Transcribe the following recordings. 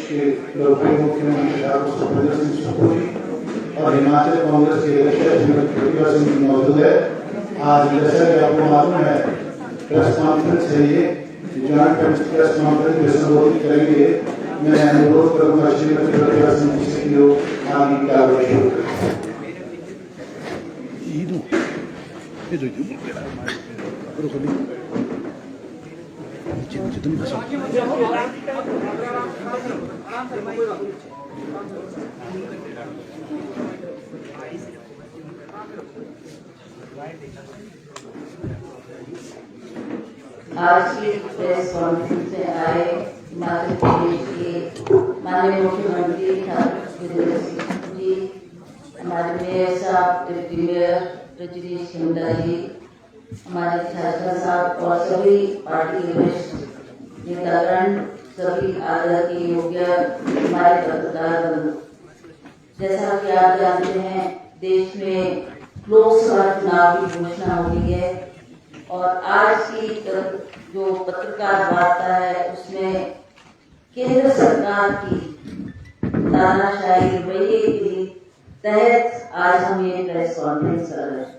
के लोकप्रिय मुख्यमंत्री डॉक्टर सुखविंदर सिंह सुक्खू जी और हिमाचल कांग्रेस के अध्यक्ष प्रतिभा सिंह मौजूद है। आज जैसा कि आपको मालूम है प्रेस कॉन्फ्रेंस है, ये ज्वाइंट प्रेस कॉन्फ्रेंस में संबोधित करेंगे। मैं अनुरोध करूंगा श्रीमती प्रतिभा सिंह जी से कि वो आगे की कार्रवाई शुरू करें। आज की प्रेस कॉन्फ्रेंस में आए हिमाचल प्रदेश के माननीय मुख्यमंत्री ठाकुर सुखविंदर सिंह सुक्खू जी, हमारे मेयर साहब, डिप्टी मेयर रजनीश शिमला जी, हमारे शासक साहब और सभी पार्टी वरिष्ठ नेतागण, सभी आदर के योग्य हमारे पत्रकार बंधु। जैसा कि आप जानते हैं, देश में लोकसभा चुनाव की घोषणा हो गई है और आज की जो पत्रकार वार्ता है उसमें केंद्र सरकार की तानाशाही रवैये के तहत आज हम ये प्रेस कॉन्फ्रेंस कर रहे हैं।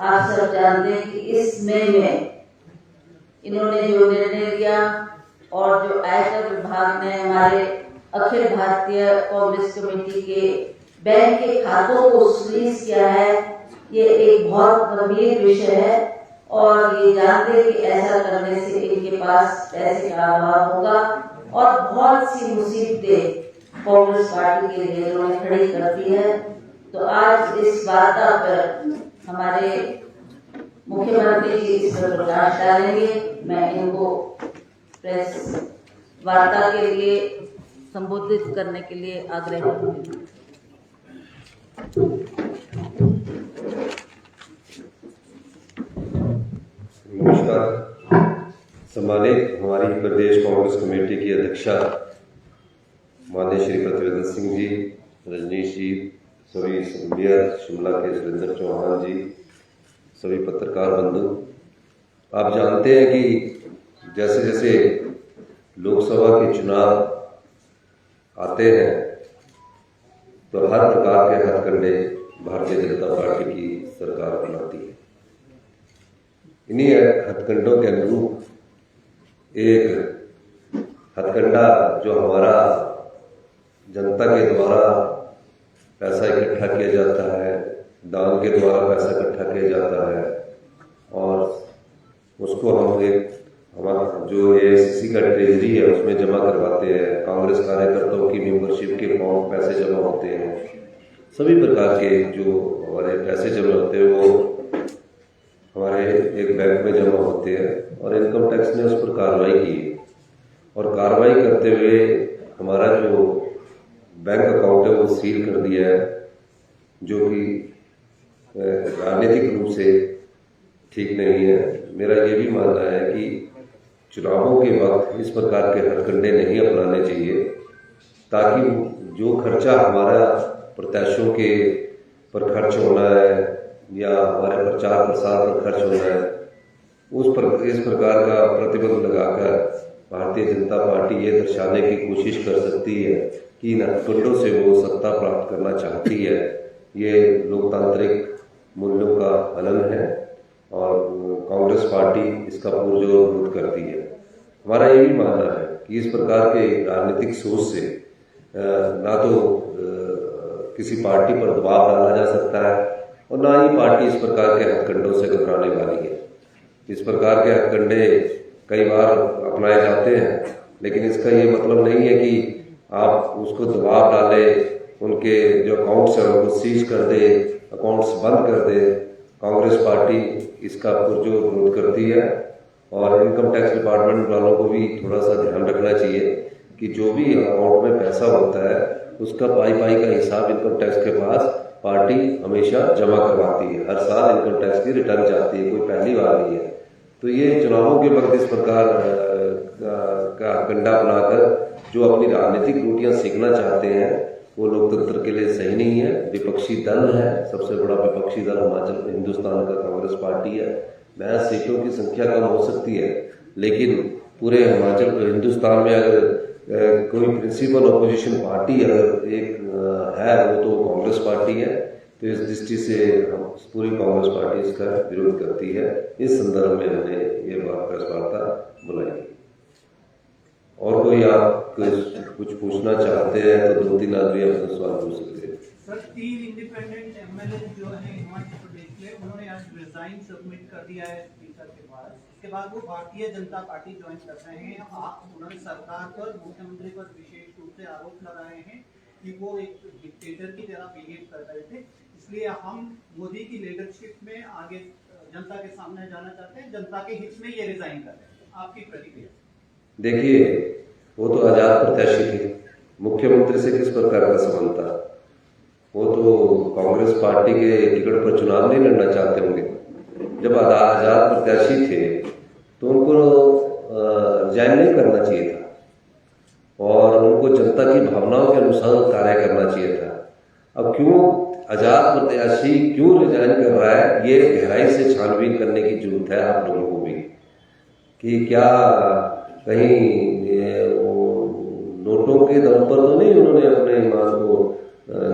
आप सब जानते हैं कि इस मई में इन्होंने जो निर्णय लिया और जो आयकर विभाग ने हमारे अखिल भारतीय कांग्रेस कमेटी के बैंक के खातों को सीज किया है, ये एक बहुत गंभीर विषय है और ये जानते हैं कि ऐसा करने से इनके पास पैसे का अभाव होगा और बहुत सी मुसीबतें कांग्रेस पार्टी के लीडरों ने खड़ी कर दी है। तो आज इस वार्ता पर हमारे मुख्यमंत्री जी इस पर प्रकाश डालेंगे। मैं इनको प्रेस वार्ता के लिए संबोधित करने के लिए आग्रह करूंगी। नमस्कार। सम्मानित हमारी प्रदेश कांग्रेस कमेटी की अध्यक्षा माननीय श्री प्रतिभा सिंह जी, रजनीश जी, सभी मेयर शिमला के सुरेंद्र चौहान जी, सभी पत्रकार बंधु, आप जानते हैं कि जैसे जैसे लोकसभा के चुनाव आते हैं तो हर प्रकार के हथकंडे भारतीय जनता पार्टी की सरकार बनाती है। इन्हीं हथकंडों के अनुरूप एक हथकंडा जो हमारा जनता के द्वारा पैसा इकट्ठा किया जाता है, दान के द्वारा पैसा इकट्ठा किया जाता है और उसको हम एक हमारा जो एआईसीसी का ट्रेजरी है उसमें जमा करवाते हैं। कांग्रेस कार्यकर्ताओं की मेंबरशिप के फॉर्म पैसे जमा होते हैं, सभी प्रकार के जो हमारे पैसे जमा होते हैं वो हमारे एक बैंक में जमा होते हैं और इनकम टैक्स ने उस पर कार्रवाई की और कार्रवाई करते हुए हमारा जो बैंक अकाउंट है वो सील कर दिया है, जो कि राजनीतिक रूप से ठीक नहीं है। मेरा ये भी मानना है कि चुनावों के वक्त इस प्रकार के हथकंडे नहीं अपनाने चाहिए, ताकि जो खर्चा हमारा प्रत्याशियों के पर खर्च होना है या हमारे प्रचार प्रसार पर खर्च होना है, इस प्रकार का प्रतिबंध लगाकर भारतीय जनता पार्टी ये दर्शाने की कोशिश कर सकती है कि इन हथकंडों से वो सत्ता प्राप्त करना चाहती है। ये लोकतांत्रिक मूल्यों का हनन है और कांग्रेस पार्टी इसका पुरजोर विरोध करती है। हमारा ये भी मानना है कि इस प्रकार के राजनीतिक सोच से ना तो किसी पार्टी पर दबाव डाला जा सकता है और ना ही पार्टी इस प्रकार के हथकंडों से घबराने वाली है। इस प्रकार के हथकंडे कई बार अपनाए जाते हैं, लेकिन इसका ये मतलब नहीं है कि आप उसको दबाव डालें, उनके जो अकाउंट्स हैं उनको सीज कर दे, अकाउंट्स बंद कर दे। कांग्रेस पार्टी इसका पुरजोर विरोध करती है और इनकम टैक्स डिपार्टमेंट वालों को भी थोड़ा सा ध्यान रखना चाहिए कि जो भी अकाउंट में पैसा होता है उसका पाई का हिसाब इनकम टैक्स के पास पार्टी हमेशा जमा करवाती है। हर साल इनकम टैक्स की रिटर्न जाती है, कोई पहली बार नहीं है। तो ये चुनावों के वक्त इस प्रकार का कंडा बनाकर जो अपनी राजनीतिक रोटियां सेकना चाहते हैं वो लोकतंत्र के लिए सही नहीं है। विपक्षी दल है, सबसे बड़ा विपक्षी दल हिंदुस्तान का कांग्रेस पार्टी है। महज सीटों की संख्या कम हो सकती है, लेकिन पूरे हिंदुस्तान में अगर कोई प्रिंसिपल अपोजिशन पार्टी अगर एक है वो तो कांग्रेस पार्टी है। तो इस दृष्टि से हम पूरी कांग्रेस पार्टी इसका विरोध करती है। इस संदर्भ में हमने ये प्रेस वार्ता बुलाई। और कोई आप कुछ पूछना चाहते हैं तो 2-3 आदमी अपना सवाल पूछ सकते हैं। सर 3 इंडिपेंडेंट एमएलए जो है हिमाचल प्रदेश के, उन्होंने आज रिजाइन सबमिट कर दिया है स्पीकर के पास। उसके बाद वो भारतीय जनता पार्टी ज्वाइन कर रहे हैं। उन्होंने सरकार पर, मुख्यमंत्री पर विशेष रूप से आरोप लगाए हैं कि वो एक डिक्टेटर की तरह बिहेव कर रहे थे। इसलिए हम मोदी की लीडरशिप में आगे जनता के सामने जाना चाहते हैं, जनता के हित में ये रिजाइन कर रहे हैं। आपकी प्रतिक्रिया? देखिए, वो तो आजाद प्रत्याशी थे, मुख्यमंत्री से किस प्रकार का संबंध था? वो तो कांग्रेस पार्टी के टिकट पर चुनाव नहीं लड़ना चाहते होंगे। जब आजाद प्रत्याशी थे तो उनको रिजाइन नहीं करना चाहिए था और उनको जनता की भावनाओं के अनुसार कार्य करना चाहिए था। अब क्यों आजाद प्रत्याशी क्यों रिजाइन कर रहा है, ये गहराई से छानबीन करने की जरूरत है आप लोगों को भी, कि क्या कहीं नोटों के दम पर तो नहीं उन्होंने अपने ईमान को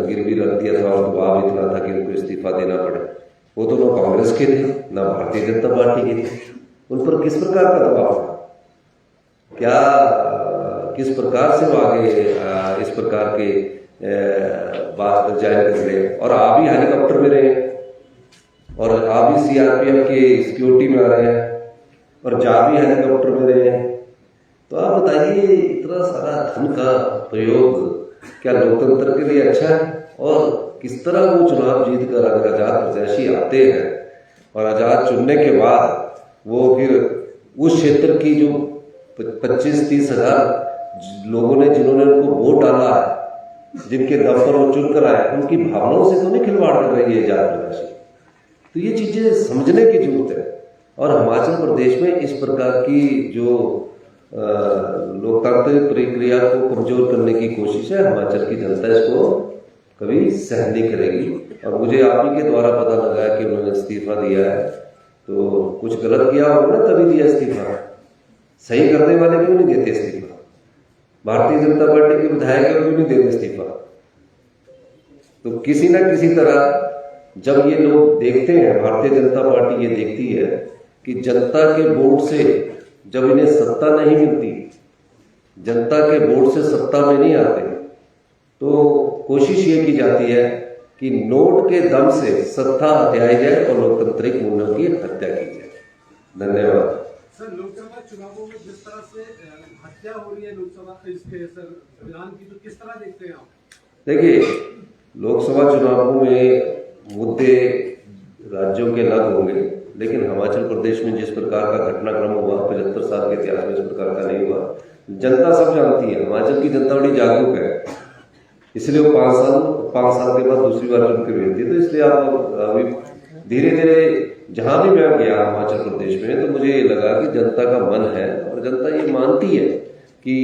गिरवी रख दिया था और दबाव इतना था कि उनको इस्तीफा देना पड़े। वो तो ना कांग्रेस के थे ना भारतीय जनता पार्टी के थे। उन पर किस प्रकार का दबाव था? क्या किस प्रकार से वो आगे इस प्रकार के बात रिजाइन कर रहे? और आप भी हेलीकॉप्टर में रहे और आप भी सीआरपीएफ के सिक्योरिटी में आ रहे हैं और जा भी हेलीकॉप्टर में रहे हैं। तो आप बताइए, इतना सारा धन का प्रयोग क्या लोकतंत्र के लिए अच्छा है? और किस तरह वो चुनाव जीत कर अगर आजाद प्रत्याशी आते हैं और आजाद चुनने के बाद वो फिर उस क्षेत्र की जो 25-30 हजार लोगों ने जिन्होंने उनको वोट डाला है, जिनके दम पर वो चुन कर आए, उनकी भावनाओं से तो नहीं खिलवाड़ कर रही है आजाद प्रत्याशी। तो ये चीजें समझने की जरूरत है। और हिमाचल प्रदेश में इस प्रकार की जो लोकतांत्रिक प्रक्रिया को कमजोर करने की कोशिश है, हिमाचल की जनता इसको कभी सहन नहीं करेगी। और मुझे आप ही के द्वारा पता लगा है कि उन्होंने इस्तीफा दिया है, तो कुछ गलत किया होगा ना तभी दिया इस्तीफा। सही करने वाले क्यों नहीं देते इस्तीफा? भारतीय जनता पार्टी के विधायक क्यों नहीं देते इस्तीफा? तो किसी ना किसी तरह जब ये लोग देखते हैं, भारतीय जनता पार्टी ये देखती है कि जनता के वोट से जब इन्हें सत्ता नहीं मिलती, जनता के वोट से सत्ता में नहीं आते, तो कोशिश ये की जाती है कि नोट के दम से सत्ता हथियाई जाए और लोकतांत्रिक मूल्यों की हत्या की जाए। धन्यवाद। सर, लोकसभा चुनावों में जिस तरह से हत्या हो रही है लोकसभा इसके संविधान की, तो किस तरह देखते हैं आप? देखिए, लोकसभा चुनावों में मुद्दे राज्यों के अलग होंगे, लेकिन हिमाचल प्रदेश में जिस प्रकार का घटनाक्रम हुआ 75 साल के इतिहास में इस प्रकार का नहीं हुआ। जनता सब जानती है, हिमाचल की जनता बड़ी जागरूक है, इसलिए वो 5 साल के बाद दूसरी बार चुन के भेजती है। तो इसलिए आप अभी धीरे धीरे जहां भी मैं गया हिमाचल प्रदेश में, तो मुझे ये लगा कि जनता का मन है और जनता ये मानती है कि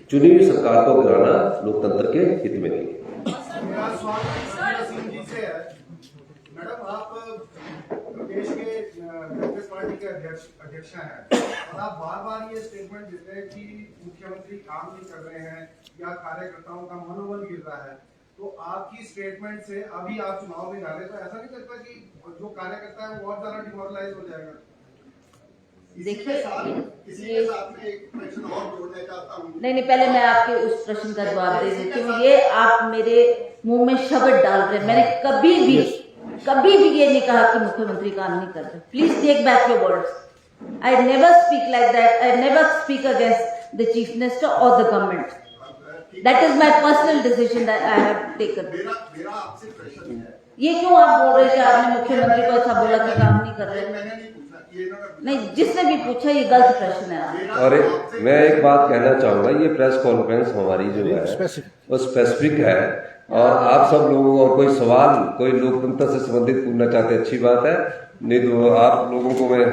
चुनी हुई सरकार को गिराना लोकतंत्र के हित में नहीं है। मेरा सवाल सिंह जी से है। मैडम, आप प्रदेश के कांग्रेस पार्टी के अध्यक्ष हैं और आप बार बार ये स्टेटमेंट देते हैं कि मुख्यमंत्री काम नहीं कर रहे हैं या कार्यकर्ताओं का मनोबल गिर रहा है। तो आपकी स्टेटमेंट से अभी आप चुनाव में जा रहे हैं, तो ऐसा नहीं लगता कि जो कार्यकर्ता है वो और ज्यादा डिमोरलाइज हो जाएगा? देखिए, ये नहीं, पहले मैं आपके उस प्रश्न का जवाब दे देती हूँ। ये आप मेरे मुंह में शब्द डाल रहे हैं। मैंने कभी भी ये नहीं कहा कि मुख्यमंत्री काम नहीं कर रहे। Please take back your words. I never speak like that. I never speak against the chief minister और the government. That is my personal decision that I have taken. मेरा आपसे प्रश्न है, ये क्यों आप बोल रहे थे? आपने मुख्यमंत्री को ऐसा बोला कि काम नहीं कर रहे? नहीं, जिसने भी पूछा ये गलत प्रश्न है। और मैं एक बात कहना चाहूंगा, ये प्रेस कॉन्फ्रेंस हमारी जो है वो स्पेसिफिक है और आप सब लोगों को कोई सवाल कोई लोकतंत्र से संबंधित पूछना चाहते हैं, अच्छी बात है, नहीं तो आप लोगों को मैं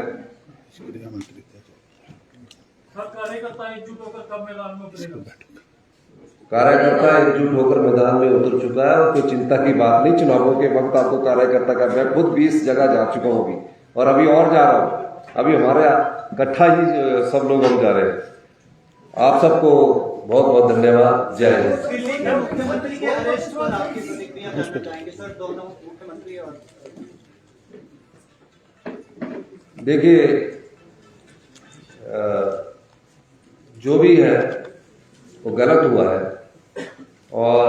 कार्यकर्ता एकजुट होकर कब मैदान में उतरेगा? कार्यकर्ता एकजुट होकर मैदान में उतर चुका है और कोई चिंता की बात नहीं। चुनावों के वक्त आपको कार्यकर्ता का, मैं खुद 20 जगह जा चुका हूँ अभी और अभी और जा रहा हूँ। अभी हमारे इकट्ठा ही सब लोग हम जा रहे हैं। आप सबको बहुत बहुत धन्यवाद। जय हिंद। दिल्ली के मुख्यमंत्री के अरेस्ट पर आपकी प्रतिक्रिया जानना चाहेंगे सर, दोनों मुख्यमंत्री और देखिए, जो भी है वो गलत हुआ है, और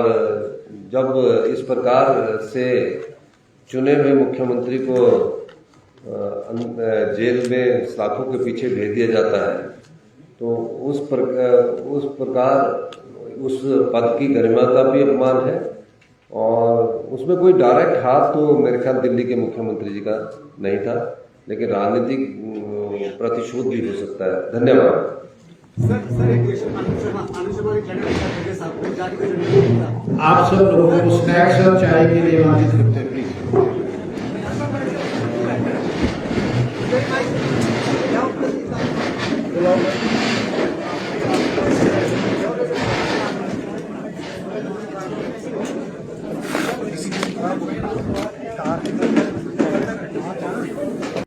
जब इस प्रकार से चुने हुए मुख्यमंत्री को जेल में सलाखों के पीछे भेज दिया जाता है, तो उस प्रकार उस पद की गरिमा का भी अपमान है, और उसमें कोई डायरेक्ट हाथ तो मेरे ख्याल दिल्ली के मुख्यमंत्री जी का नहीं था, लेकिन राजनीतिक प्रतिशोध भी हो सकता है। धन्यवाद। आप सब लोगों को स्नैक्स और चाय के लिए आमंत्रित करते हैं, प्लीज। Thank you.